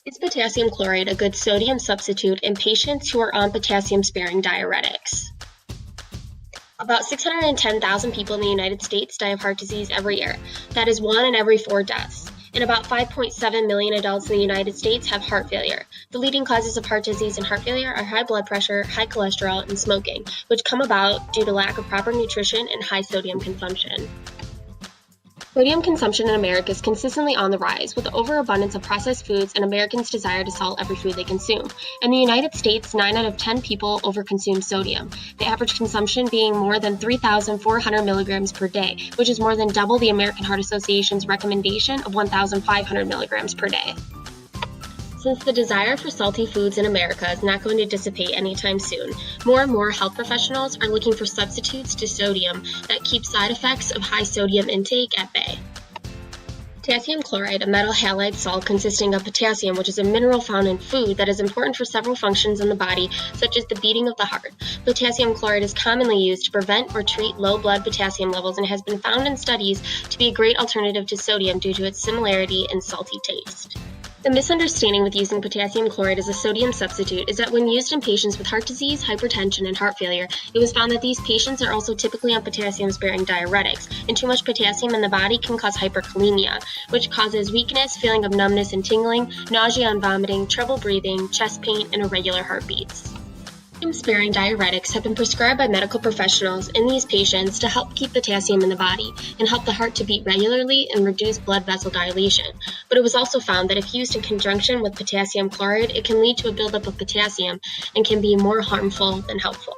Is potassium chloride a good sodium substitute in patients who are on potassium-sparing diuretics? About 610,000 people in the United States die of heart disease every year. That is 1 in every 4 deaths. And about 5.7 million adults in the United States have heart failure. The leading causes of heart disease and heart failure are high blood pressure, high cholesterol, and smoking, which come about due to lack of proper nutrition and high sodium consumption. Sodium consumption in America is consistently on the rise, with the overabundance of processed foods and Americans' desire to salt every food they consume. In the United States, 9 out of 10 people overconsume sodium, the average consumption being more than 3,400 milligrams per day, which is more than double the American Heart Association's recommendation of 1,500 milligrams per day. Since the desire for salty foods in America is not going to dissipate anytime soon, more and more health professionals are looking for substitutes to sodium that keep side effects of high sodium intake at bay. Potassium chloride, a metal halide salt consisting of potassium, which is a mineral found in food that is important for several functions in the body, such as the beating of the heart. Potassium chloride is commonly used to prevent or treat low blood potassium levels and has been found in studies to be a great alternative to sodium due to its similarity and salty taste. The misunderstanding with using potassium chloride as a sodium substitute is that when used in patients with heart disease, hypertension, and heart failure, it was found that these patients are also typically on potassium-sparing diuretics, and too much potassium in the body can cause hyperkalemia, which causes weakness, feeling of numbness and tingling, nausea and vomiting, trouble breathing, chest pain, and irregular heartbeats. Potassium-sparing diuretics have been prescribed by medical professionals in these patients to help keep potassium in the body and help the heart to beat regularly and reduce blood vessel dilation. But it was also found that if used in conjunction with potassium chloride, it can lead to a buildup of potassium and can be more harmful than helpful.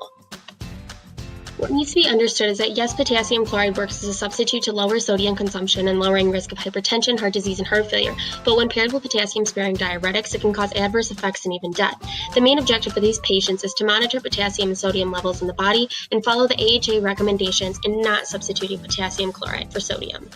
What needs to be understood is that yes, potassium chloride works as a substitute to lower sodium consumption and lowering risk of hypertension, heart disease, and heart failure, but when paired with potassium-sparing diuretics, it can cause adverse effects and even death. The main objective for these patients is to monitor potassium and sodium levels in the body and follow the AHA recommendations in not substituting potassium chloride for sodium.